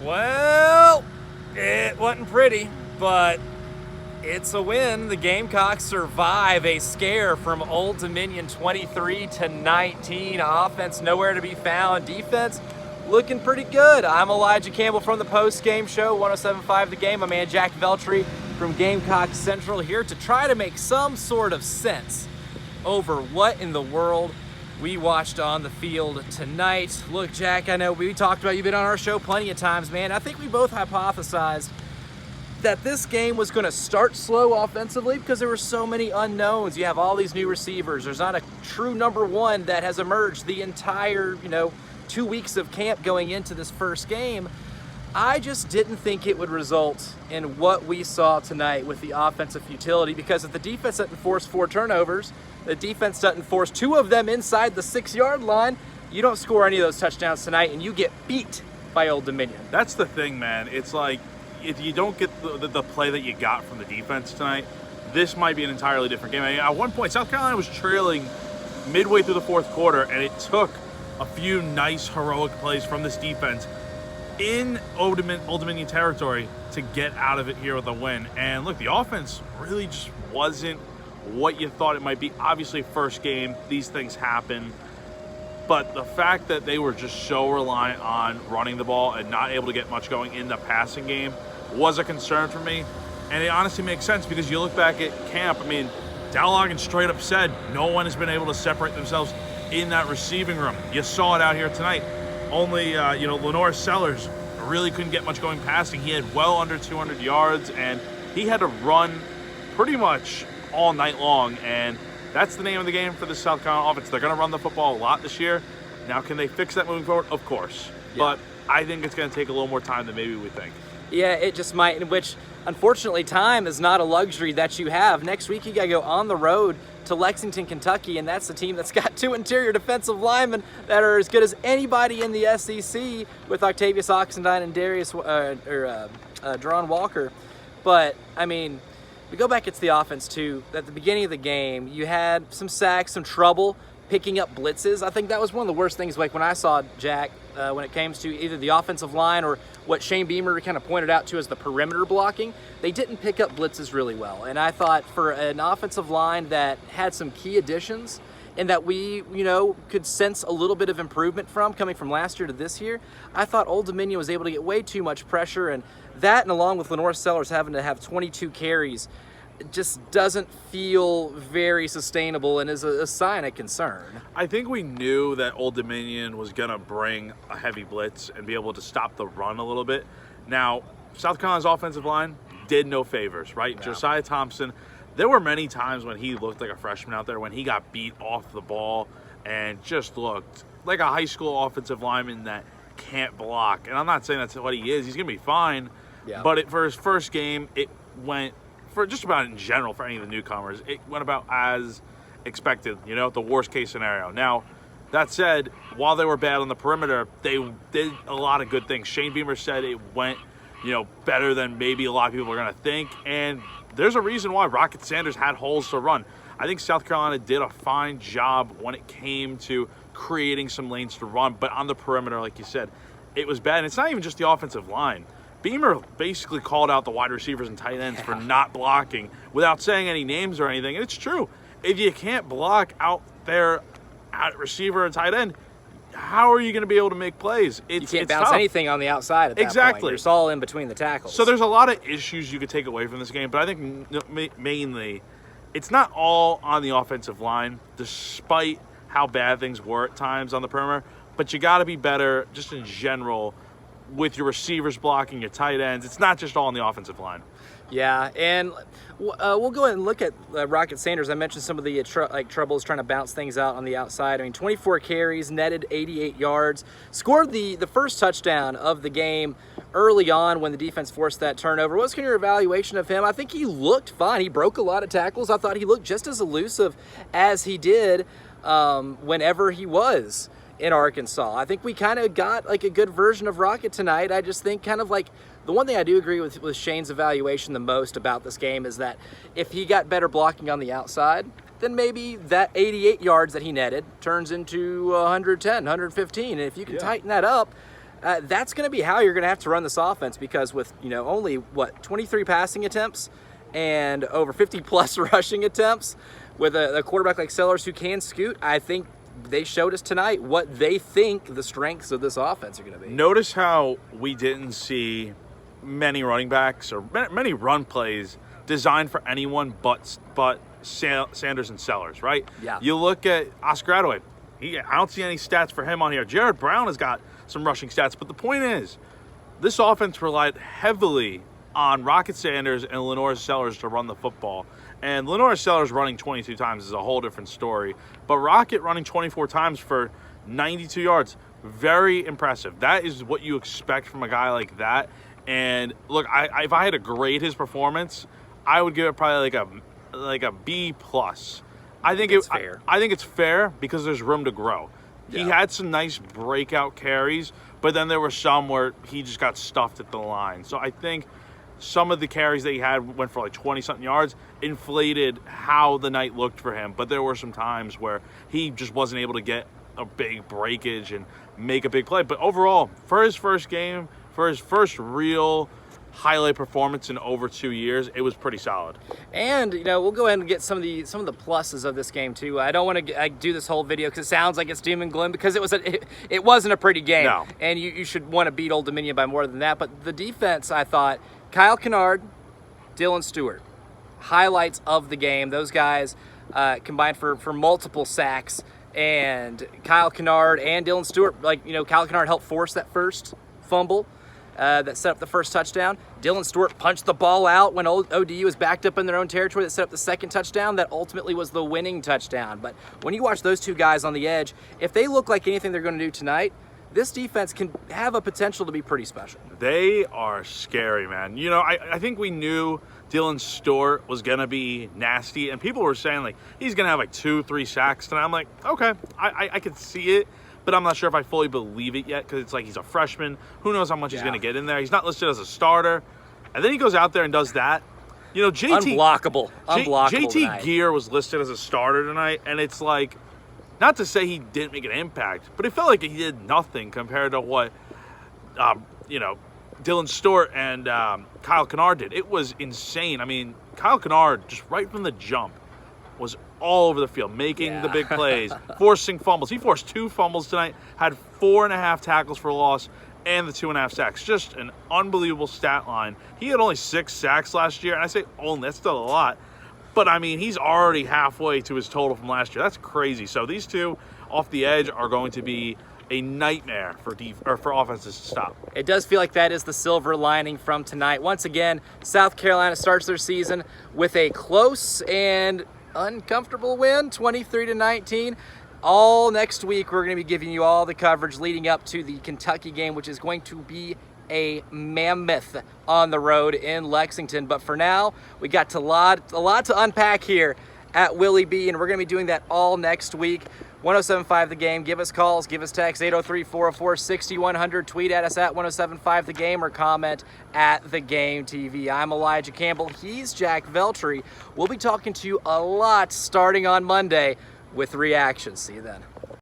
Well, it wasn't pretty, but it's a win. The Gamecocks survive a scare from Old Dominion 23-19. Offense nowhere to be found. Defense looking pretty good. I'm Elijah Campbell from the Postgame Show, 107.5 The Game. My man Jack Veltri from Gamecock Central here to try to make some sort of sense over what in the world we watched on the field tonight. Look, Jack, I know we talked about, you've been on our show plenty of times, man. I think we both hypothesized that this game was going to start slow offensively because there were so many unknowns. You have all these new receivers. There's not a true number one that has emerged the entire, 2 weeks of camp going into this first game. I just didn't think it would result in what we saw tonight with the offensive futility, because if the defense doesn't force 4 turnovers, the defense doesn't force 2 of them inside the 6-yard line, you don't score any of those touchdowns tonight and you get beat by Old Dominion. That's the thing, man. It's like, if you don't get the play that you got from the defense tonight, this might be an entirely different game. I mean, at one point, South Carolina was trailing midway through the fourth quarter, and it took a few nice, heroic plays from this defense in Old Dominion territory to get out of it here with a win. And look, the offense really just wasn't what you thought it might be. Obviously, first game, these things happen. But the fact that they were just so reliant on running the ball and not able to get much going in the passing game was a concern for me. And it honestly makes sense, because you look back at camp, I mean, Dowlogan straight up said no one has been able to separate themselves in that receiving room. You saw it out here tonight. Only, Lenore Sellers really couldn't get much going passing. He had well under 200 yards, and he had to run pretty much all night long. And that's the name of the game for the South Carolina offense. They're going to run the football a lot this year. Now, can they fix that moving forward? Of course. Yeah. But I think it's going to take a little more time than maybe we think. Yeah, it just might, in which, unfortunately, time is not a luxury that you have. Next week, you got to go on the road to Lexington, Kentucky, and that's the team that's got 2 interior defensive linemen that are as good as anybody in the SEC, with Octavius Oxendine and Deron Walker. But, I mean, we go back into the offense, too. At the beginning of the game, you had some sacks, some trouble picking up blitzes. I think that was one of the worst things, like when I saw Jack, when it came to either the offensive line or what Shane Beamer kind of pointed out to as the perimeter blocking. They didn't pick up blitzes really well. And I thought for an offensive line that had some key additions and that we, could sense a little bit of improvement from coming from last year to this year, I thought Old Dominion was able to get way too much pressure. And that, and along with Lenore Sellers having to have 22 carries, it just doesn't feel very sustainable and is a sign of concern. I think we knew that Old Dominion was going to bring a heavy blitz and be able to stop the run a little bit. Now, South Carolina's offensive line did no favors, right? Yeah. Josiah Thompson, there were many times when he looked like a freshman out there, when he got beat off the ball and just looked like a high school offensive lineman that can't block. And I'm not saying that's what he is. He's going to be fine. Yeah. But for his first game, it went, for just about in general, for any of the newcomers, it went about as expected, the worst case scenario. Now, that said, while they were bad on the perimeter, they did a lot of good things. Shane Beamer said it went, better than maybe a lot of people are going to think. And there's a reason why Rocket Sanders had holes to run. I think South Carolina did a fine job when it came to creating some lanes to run. But on the perimeter, like you said, it was bad. And it's not even just the offensive line. Beamer basically called out the wide receivers and tight ends for not blocking without saying any names or anything. And it's true. If you can't block out there at receiver and tight end, how are you going to be able to make plays? You can't bounce tough. Anything on the outside at that exactly. point. It's all in between the tackles. So there's a lot of issues you could take away from this game, but I think mainly it's not all on the offensive line, despite how bad things were at times on the perimeter. But you got to be better just in general with your receivers blocking, your tight ends. It's not just all on the offensive line. Yeah, and we'll go ahead and look at Rocket Sanders. I mentioned some of the troubles trying to bounce things out on the outside. I mean, 24 carries, netted 88 yards, scored the first touchdown of the game early on when the defense forced that turnover. What's your evaluation of him? I think he looked fine. He broke a lot of tackles. I thought he looked just as elusive as he did whenever he was in Arkansas. I think we kind of got like a good version of Rocket tonight. I just think kind of like the one thing I do agree with Shane's evaluation the most about this game is that if he got better blocking on the outside, then maybe that 88 yards that he netted turns into 110, 115. And if you can tighten that up, that's going to be how you're going to have to run this offense, because with only 23 passing attempts and over 50 plus rushing attempts, with a quarterback like Sellers who can scoot, I think they showed us tonight what they think the strengths of this offense are going to be. Notice how we didn't see many running backs or many run plays designed for anyone but Sanders and Sellers, right? Yeah. You look at Oscar Attaway. I don't see any stats for him on here. Jared Brown has got some rushing stats, but the point is, this offense relied heavily on Rocket Sanders and Lenore Sellers to run the football. And Lenore Sellers running 22 times is a whole different story. But Rocket running 24 times for 92 yards, very impressive. That is what you expect from a guy like that. And look, if I had to grade his performance, I would give it probably like a B plus. I think it's fair. I think it's fair because there's room to grow. Yeah. He had some nice breakout carries, but then there were some where he just got stuffed at the line. So I think some of the carries that he had went for like 20-something yards, inflated how the night looked for him. But there were some times where he just wasn't able to get a big breakage and make a big play. But overall, for his first game, for his first real highlight performance in over 2 years, it was pretty solid. And we'll go ahead and get some of the pluses of this game too. I don't want to do this whole video because it sounds like it's doom and gloom, because it wasn't a pretty game. No. And you should want to beat Old Dominion by more than that. But the defense, I thought, Kyle Kennard, Dylan Stewart, highlights of the game. Those guys combined for multiple sacks. And Kyle Kennard and Dylan Stewart, Kyle Kennard helped force that first fumble that set up the first touchdown. Dylan Stewart punched the ball out when ODU was backed up in their own territory that set up the second touchdown that ultimately was the winning touchdown. But when you watch those two guys on the edge, if they look like anything they're going to do tonight, this defense can have a potential to be pretty special. They are scary, man. I think we knew Dylan Stewart was going to be nasty, and people were saying, like, he's going to have like 2-3 sacks tonight. I'm like, okay, I could see it, but I'm not sure if I fully believe it yet, because it's like he's a freshman. Who knows how much he's going to get in there. He's not listed as a starter. And then he goes out there and does that. Unblockable. JT Gear was listed as a starter tonight, and it's like, not to say he didn't make an impact, but it felt like he did nothing compared to what, Dylan Stewart and Kyle Kennard did. It was insane. I mean, Kyle Kennard, just right from the jump, was all over the field, making the big plays, forcing fumbles. He forced 2 fumbles tonight, had 4.5 tackles for loss, and the 2.5 sacks. Just an unbelievable stat line. He had only 6 sacks last year, and I say only, that's still a lot. But, I mean, he's already halfway to his total from last year. That's crazy. So these two off the edge are going to be a nightmare for offenses to stop. It does feel like that is the silver lining from tonight. Once again, South Carolina starts their season with a close and uncomfortable win, 23-19. All next week, we're going to be giving you all the coverage leading up to the Kentucky game, which is going to be a mammoth on the road in Lexington. But for now, we got a lot to unpack here at Willie B, and we're going to be doing that all next week. 107.5 The Game. Give us calls, give us texts, 803-404-6100. Tweet at us at 107.5 The Game, or comment at The Game TV. I'm Elijah Campbell. He's Jack Veltri. We'll be talking to you a lot starting on Monday with reactions. See you then.